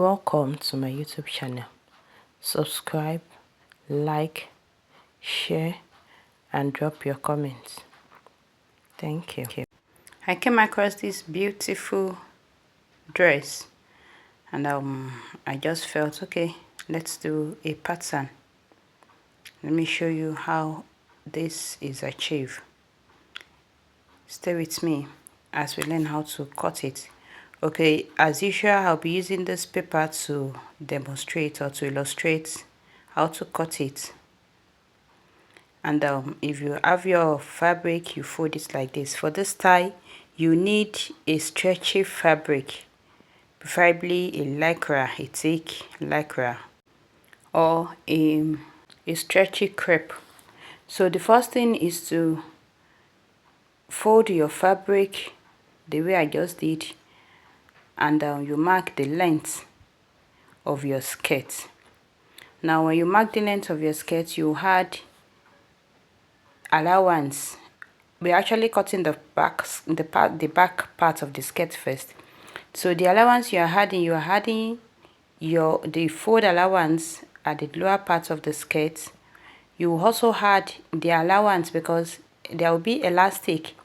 Welcome to my YouTube channel. Subscribe, like, share and drop your comments. Thank you. I came across this beautiful dress and I just felt, okay, let's do a pattern. Let me show you how this is achieved. Stay with me as we learn how to cut it. Okay, as usual, I'll be using this paper to demonstrate or to illustrate how to cut it. And if you have your fabric, you fold it like this. For this tie, you need a stretchy fabric, preferably a lycra, a thick lycra, or a stretchy crepe. So the first thing is to fold your fabric the way I just did, and you mark the length of your skirt. Now when you mark the length of your skirt, you add allowance. We're actually cutting the back part of the skirt first. So the allowance you're adding the fold allowance at the lower part of the skirt. You also add the allowance because there will be elastic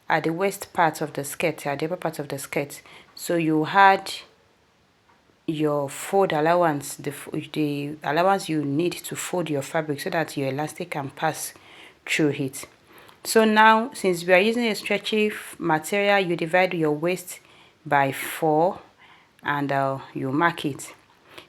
at the waist part of the skirt, at the upper part of the skirt. So you add your fold allowance, the allowance you need to fold your fabric so that your elastic can pass through it. So now, since we are using a stretchy material, you divide your waist by 4 and you mark it.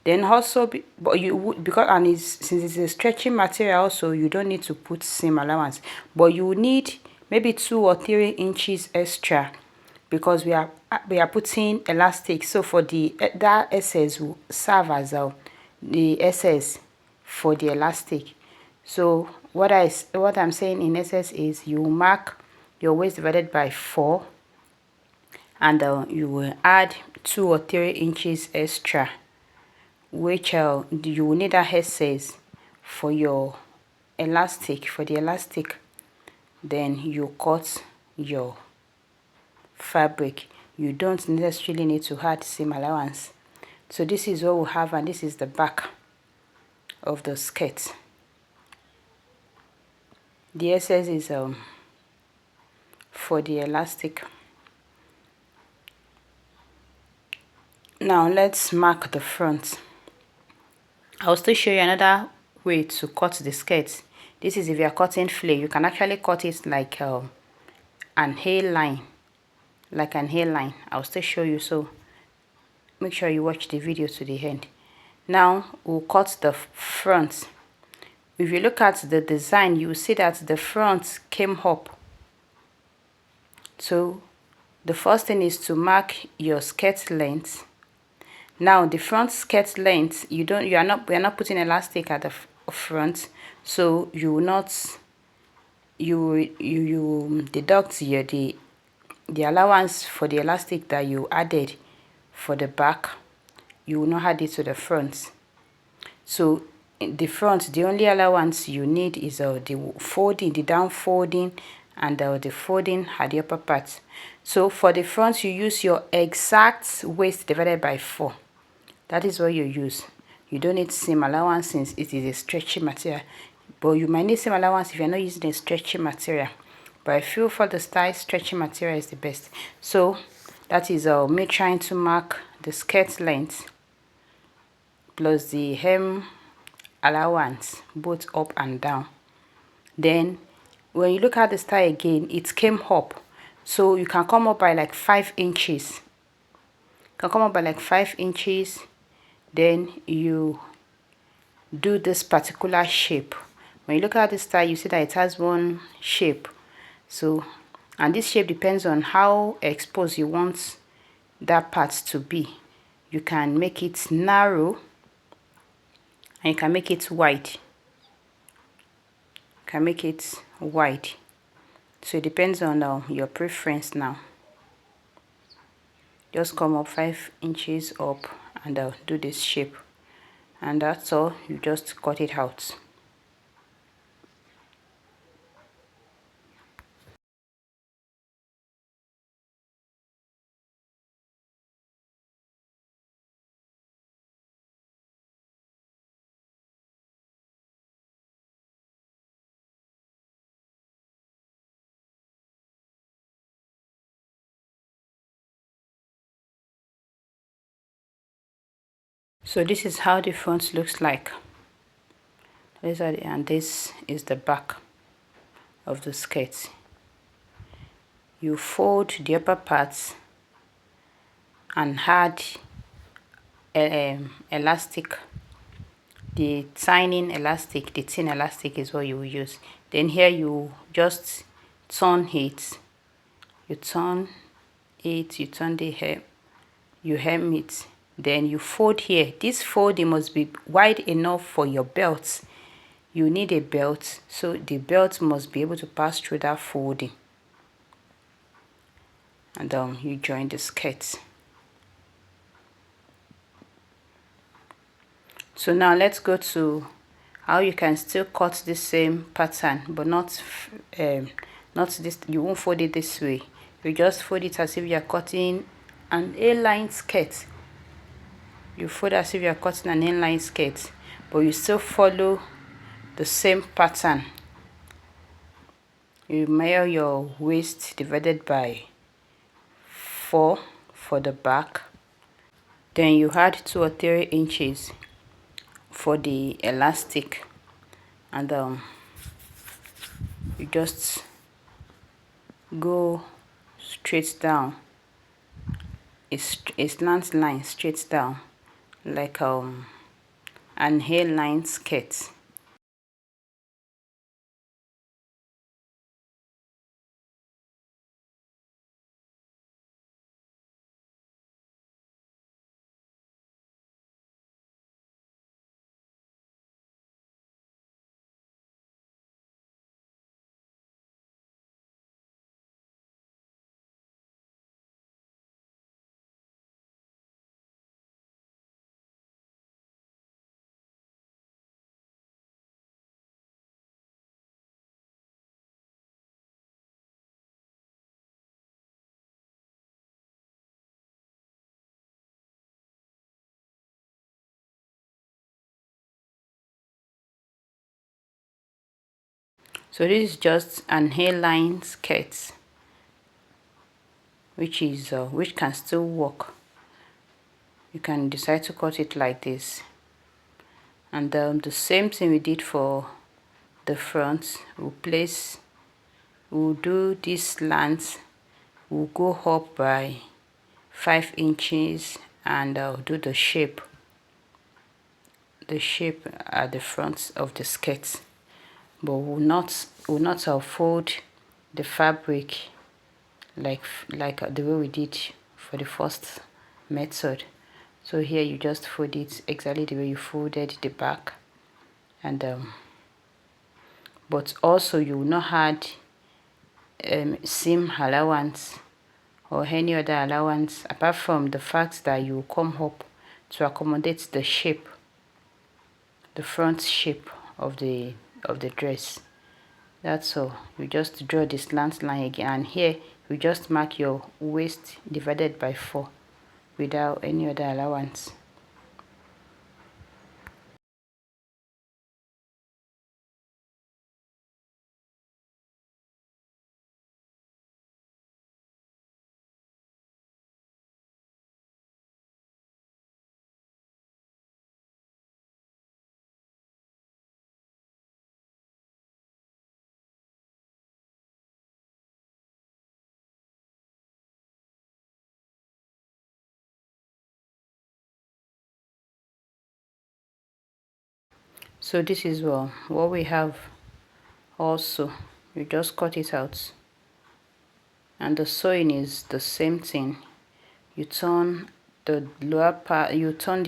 Then also, since it's a stretchy material, also you don't need to put seam allowance, but you need maybe 2 or 3 inches extra because we are putting elastic. So for that SS will serve as the SS for the elastic. So what I'm saying in essence is you mark your waist divided by 4 and you will add 2 or 3 inches extra, which you will need that SS for your elastic. For the elastic, then you cut your fabric. You don't necessarily need to add seam allowance. So this is what we have, and this is the back of the skirt. The SS is for the elastic. Now let's mark the front. I'll still show you another way to cut the skirt. This is if you are cutting flare. You can actually cut it like an hairline, I'll still show you, so make sure you watch the video to the end. Now we'll cut the front. If you look at the design, you will see that the front came up. So the first thing is to mark your skirt length. Now the front skirt length, we are not putting elastic at the front, so you will not, you deduct the allowance for the elastic that you added for the back. You will not add it to the front. So in the front, the only allowance you need is the folding, the down folding, and the folding at the upper part. So for the front, you use your exact waist divided by 4. That is what you use. You don't need seam allowance since it is a stretchy material, but you might need seam allowance if you're not using a stretchy material. But I feel for the style, stretchy material is the best. So that is me trying to mark the skirt length plus the hem allowance, both up and down. Then when you look at the style again, it came up, so you can come up by like 5 inches. Then you do this particular shape. When you look at the style, you see that it has one shape. So, and this shape depends on how exposed you want that part to be. You can make it narrow and you can make it wide. So it depends on your preference. Now just come up 5 inches up and do this shape, and that's all. You just cut it out. So this is how the front looks like. And this is the back of the skirt. You fold the upper parts and add elastic. The tiny elastic, the thin elastic is what you will use. Then here you just turn it. You turn it, you turn the hem, you hem it. Then you fold here. This folding must be wide enough for your belt. You need a belt, so the belt must be able to pass through that folding. And you join the skirt. So now let's go to how you can still cut the same pattern, but not this. You won't fold it this way. You just fold it as if you are cutting an A-line skirt. You fold as if you are cutting an A-line skirt, but you still follow the same pattern. You measure your waist divided by 4 for the back. Then you add 2 or 3 inches for the elastic, and you just go straight down. It's a slant line straight down, like an hairline skirt. So this is just an hairline skirt, which can still work. You can decide to cut it like this, and the same thing we did for the front. We'll do this slant. We'll go up by 5 inches, and I'll do the shape at the front of the skirt, but will not fold the fabric like the way we did for the first method. So here you just fold it exactly the way you folded the back, and but also you will not add seam allowance or any other allowance, apart from the fact that you come up to accommodate the shape, the front shape of the dress. That's all. You just draw the slant line again, and here you just mark your waist divided by 4 without any other allowance. So this is what we have. Also, you just cut it out, and the sewing is the same thing. You turn the lower part, you turn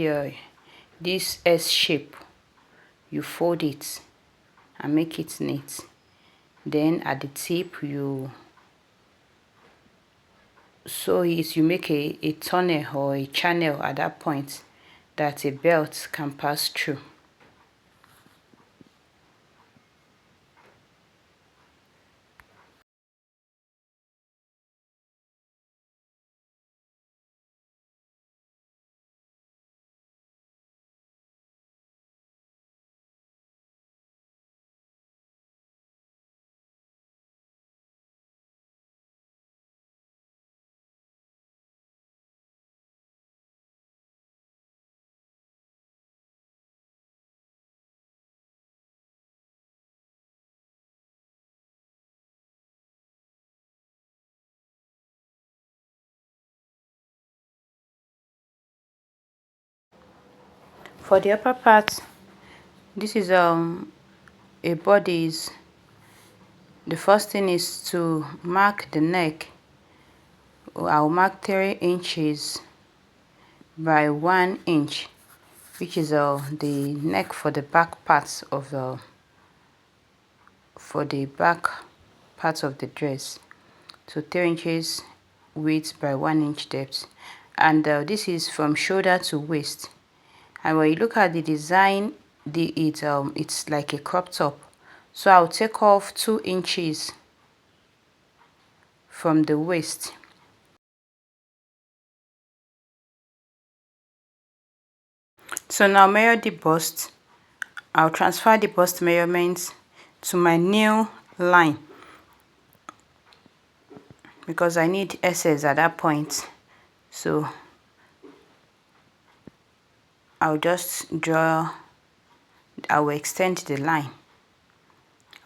this S shape, you fold it and make it neat. Then at the tip you sew it. You make a tunnel or a channel at that point that a belt can pass through. For the upper part, this is a bodice. The first thing is to mark the neck. I'll mark 3 inches by 1 inch, which is the neck for the back parts of the dress. So 3 inches width by 1 inch depth, and this is from shoulder to waist. And when you look at the design, it's like a crop top. So I'll take off 2 inches from the waist. So now measure the bust. I'll transfer the bust measurements to my new line because I need SS at that point. So I'll just draw, I will extend the line.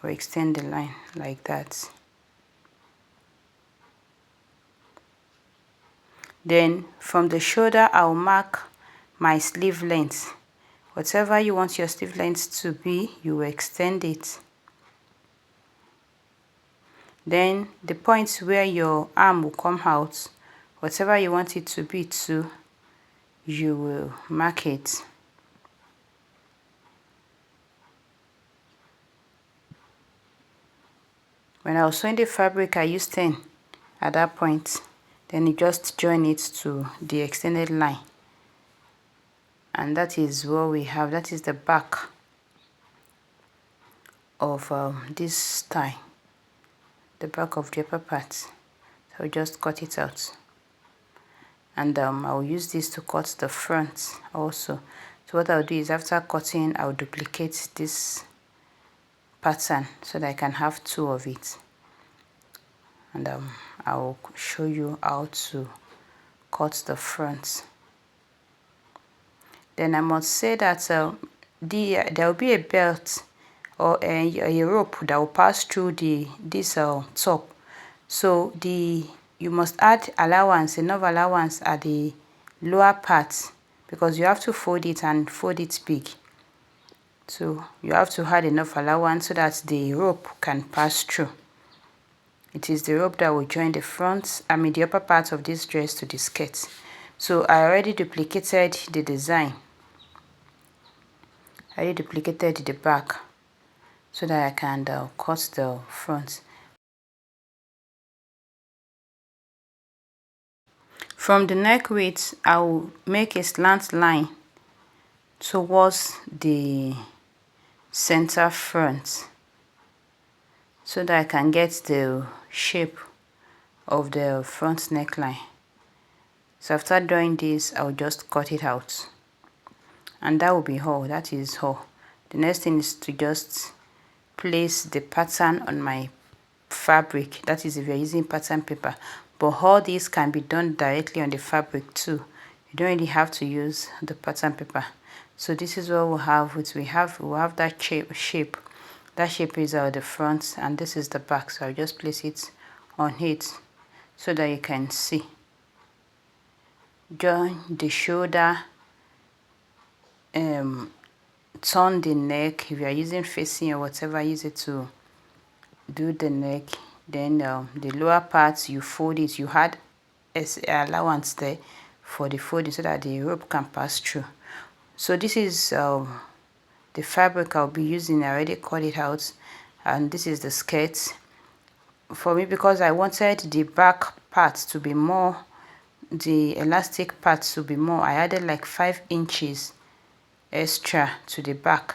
I'll extend the line like that. Then from the shoulder, I'll mark my sleeve length. Whatever you want your sleeve length to be, you will extend it. Then the points where your arm will come out, whatever you want it to be too, you will mark it. When I was sewing the fabric, I used 10 at that point. Then you just join it to the extended line. And that is what we have. That is the back of this tie, the back of the upper part. So I'll just cut it out. And I'll use this to cut the front also. So what I'll do is after cutting, I'll duplicate this pattern so that I can have 2 of it. And I'll show you how to cut the front. Then I must say that there will be a belt or a rope that will pass through this top. So you must add allowance, enough allowance at the lower part, because you have to fold it and fold it big. So you have to add enough allowance so that the rope can pass through. It is the rope that will join the upper part of this dress to the skirt. So I already duplicated the design. I already duplicated the back so that I can cut the front. From the neck width, I will make a slant line towards the center front so that I can get the shape of the front neckline. So after doing this, I'll just cut it out. And that will be all. That is all. The next thing is to just place the pattern on my fabric. That is if you're using pattern paper. But all this can be done directly on the fabric too. You don't really have to use the pattern paper. So this is what we'll have. We'll have that shape. That shape is the front and this is the back. So I'll just place it on it so that you can see. Join the shoulder, turn the neck. If you are using facing or whatever, use it to do the neck. Then the lower part, you fold it. You had allowance there for the folding so that the rope can pass through. So this is the fabric I'll be using. I already cut it out, and this is the skirt. For me, because I wanted the back part to be more, the elastic part to be more, I added like 5 inches extra to the back,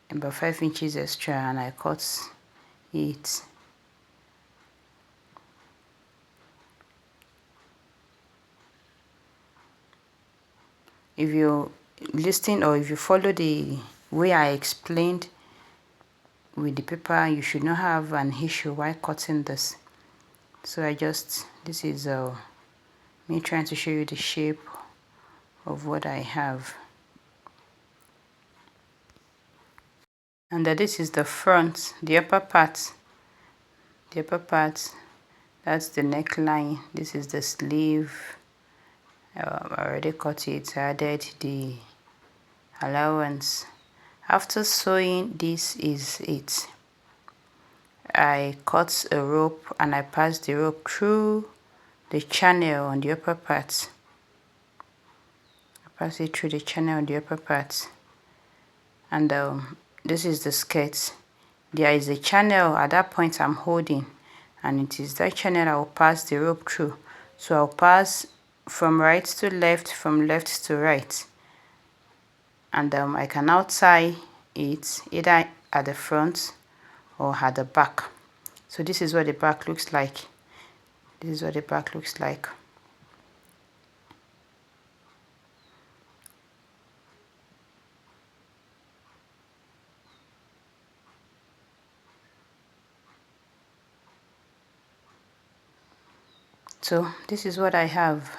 about 5 inches extra, and I cut it. If you listen or if you follow the way I explained with the paper, you should not have an issue while cutting this. So this is me trying to show you the shape of what I have. And this is the front, the upper part. The upper part, that's the neckline. This is the sleeve. I already cut it. I added the allowance. After sewing, this is it. I cut a rope and I passed the rope through the channel on the upper part. I pass it through the channel on the upper part, and this is the skirt. There is a channel at that point I'm holding, and it is that channel I will pass the rope through. So I'll pass from right to left, from left to right, and I can now tie it either at the front or at the back. So this is what the back looks like. This is what the back looks like. So this is what I have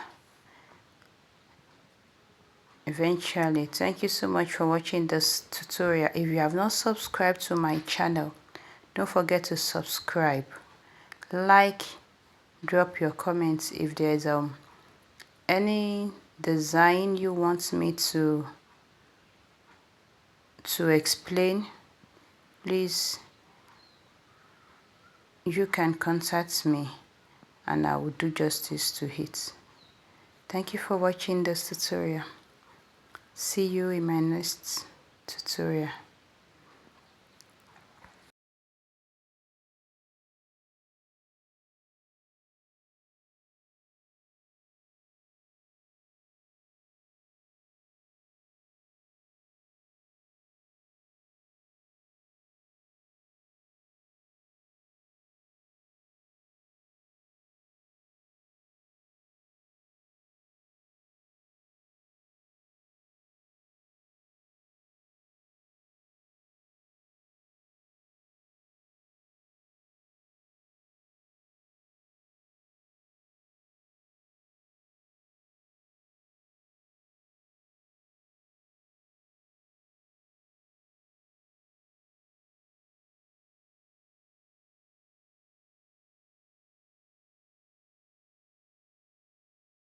eventually. Thank you so much for watching this tutorial. If you have not subscribed to my channel, don't forget to subscribe, like, drop your comments. If there's any design you want me to explain, please, you can contact me and I will do justice to it. Thank you for watching this tutorial. See you in my next tutorial.